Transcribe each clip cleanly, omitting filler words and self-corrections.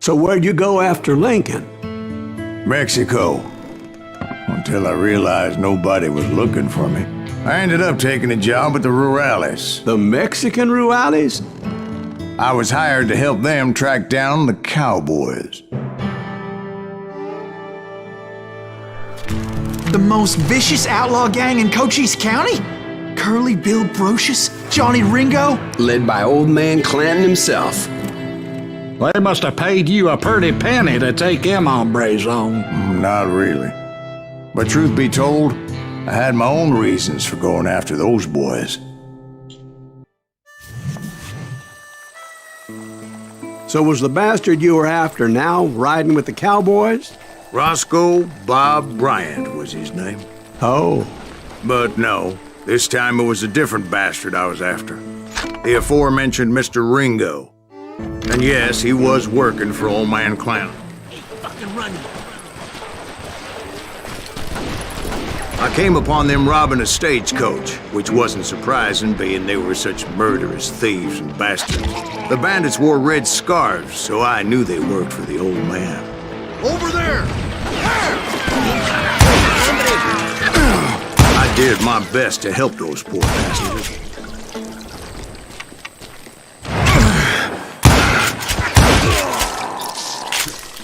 So where'd you go after Lincoln? Mexico. Until I realized nobody was looking for me. I ended up taking a job with the Rurales. The Mexican Rurales? I was hired to help them track down the Cowboys. The most vicious outlaw gang in Cochise County? Curly Bill Brocious? Johnny Ringo? Led by old man Clanton himself. They must have paid you a pretty penny to take them hombres on. Not really. But truth be told, I had my own reasons for going after those boys. So was the bastard you were after now riding with the Cowboys? Roscoe Bob Bryant was his name. Oh. But no, this time it was a different bastard I was after. The aforementioned Mr. Ringo. And yes, he was working for old man Clanton. Hey, fucking run. I came upon them robbing a stagecoach, which wasn't surprising, being they were such murderous thieves and bastards. The bandits wore red scarves, so I knew they worked for the old man. Over there! I did my best to help those poor bastards.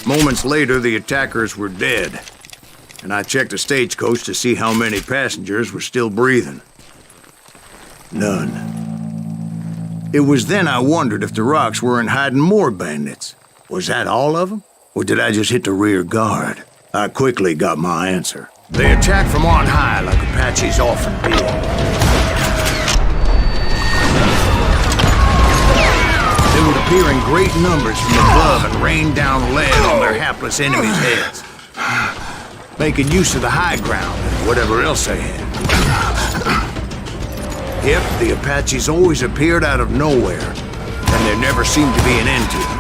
Moments later, the attackers were dead, and I checked the stagecoach to see how many passengers were still breathing. None. It was then I wondered if the rocks weren't hiding more bandits. Was that all of them? Or did I just hit the rear guard? I quickly got my answer. They attacked from on high like Apaches often do. They would appear in great numbers from above and rain down lead on their hapless enemies' heads, making use of the high ground and whatever else they had. Yep, the Apaches always appeared out of nowhere, and there never seemed to be an end to them.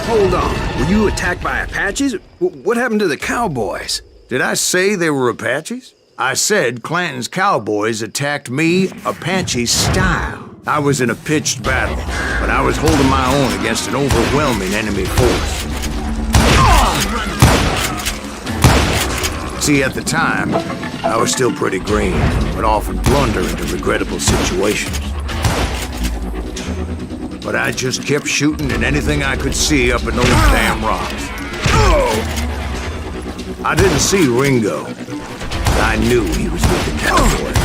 Hold on, were you attacked by Apaches? What happened to the Cowboys? Did I say they were Apaches? I said Clanton's Cowboys attacked me Apache style. I was in a pitched battle, but I was holding my own against an overwhelming enemy force. See, at the time, I was still pretty green, but often blunder into regrettable situations. But I just kept shooting at anything I could see up in those damn rocks. I didn't see Ringo. I knew he was with the Cowboys.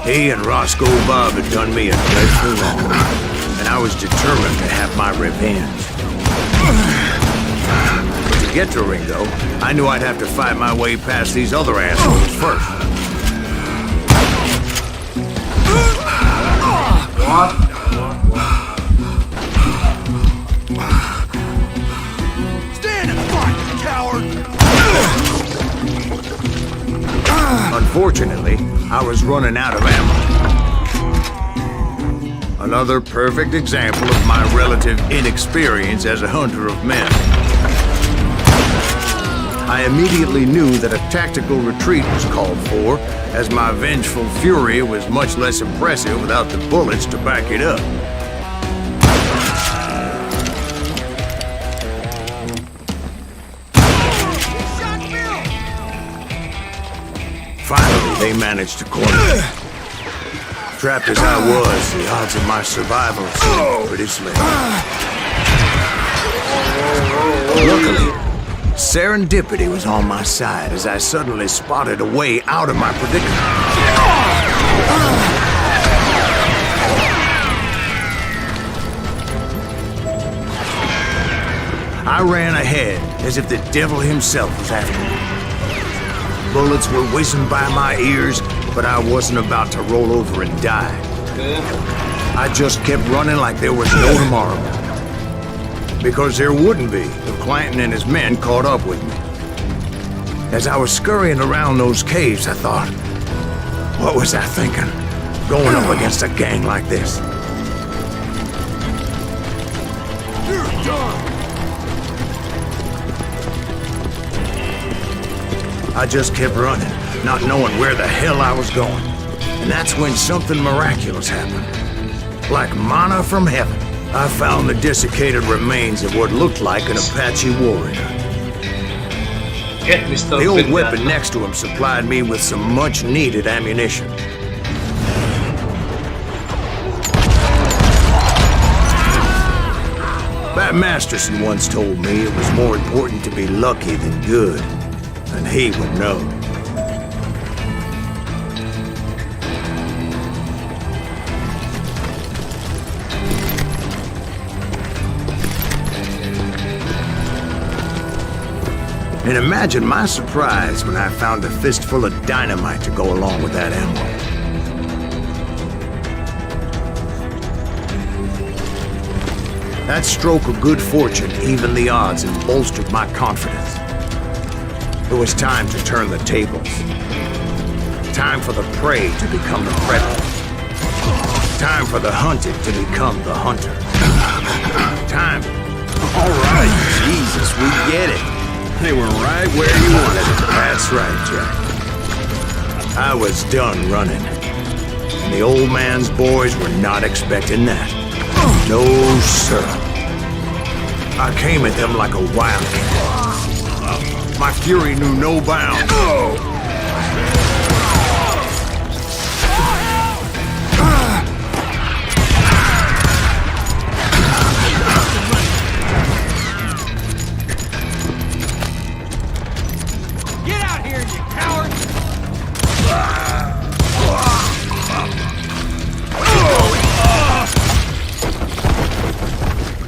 He and Roscoe Bob had done me a dreadful wrong, and I was determined to have my revenge. But to get to Ringo, I knew I'd have to fight my way past these other assholes first. Stand and fight, coward! Unfortunately, I was running out of ammo. Another perfect example of my relative inexperience as a hunter of men. I immediately knew that a tactical retreat was called for, as my vengeful fury was much less impressive without the bullets to back it up. Finally, they managed to corner me. Trapped as I was, the odds of my survival seemed pretty slim. Luckily, serendipity was on my side as I suddenly spotted a way out of my predicament. I ran ahead as if the devil himself was after me. Bullets were whizzing by my ears, but I wasn't about to roll over and die. I just kept running like there was no tomorrow. Because there wouldn't be if Clanton and his men caught up with me. As I was scurrying around those caves, I thought, what was I thinking? Going up against a gang like this? You're done! I just kept running, not knowing where the hell I was going. And that's when something miraculous happened. Like manna from heaven. I found the desiccated remains of what looked like an Apache warrior. The old weapon next to him supplied me with some much-needed ammunition. Bat Masterson once told me it was more important to be lucky than good, and he would know. And imagine my surprise when I found a fistful of dynamite to go along with that ammo. That stroke of good fortune evened the odds and bolstered my confidence. It was time to turn the tables. Time for the prey to become the predator. Time for the hunted to become the hunter. Time. All right, Jesus, we get it. They were right where you wanted it. That's right, Jack. I was done running. And the old man's boys were not expecting that. No, sir. I came at them like a wildcat. My fury knew no bounds. Get out here, you coward!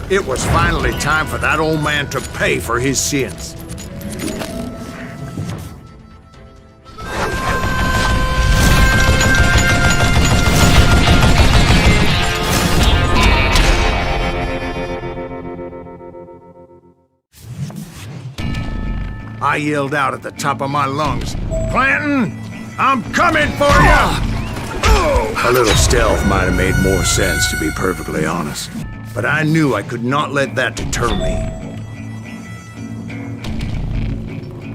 It was finally time for that old man to pay for his sins. I yelled out at the top of my lungs, "Clanton, I'm coming for you!" A little stealth might have made more sense, to be perfectly honest. But I knew I could not let that deter me.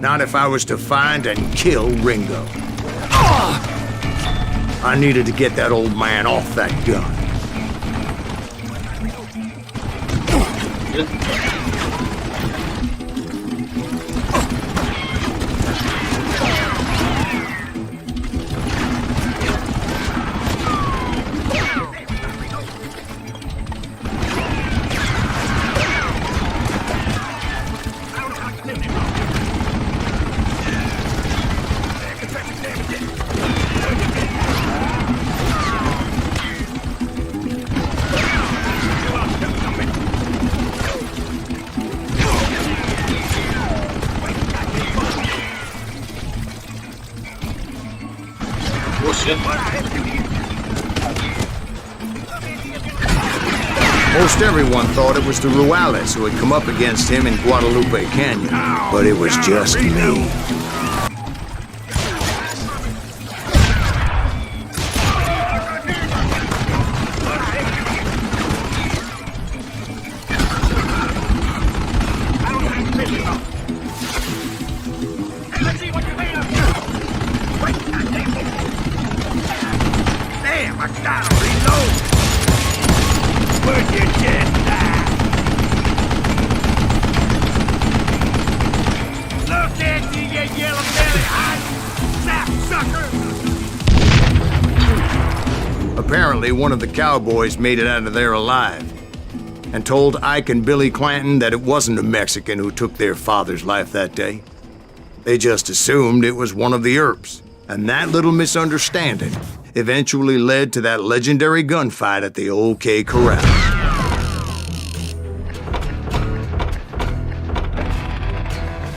Not if I was to find and kill Ringo. I needed to get that old man off that gun. Most everyone thought it was the Ruales who had come up against him in Guadalupe Canyon, but it was just me. Damn, I gotta reload! Put your jet down! Look at you, you yellow belly hot sap sucker! Apparently, one of the Cowboys made it out of there alive and told Ike and Billy Clanton that it wasn't a Mexican who took their father's life that day. They just assumed it was one of the Earps, and that little misunderstanding eventually led to that legendary gunfight at the OK Corral.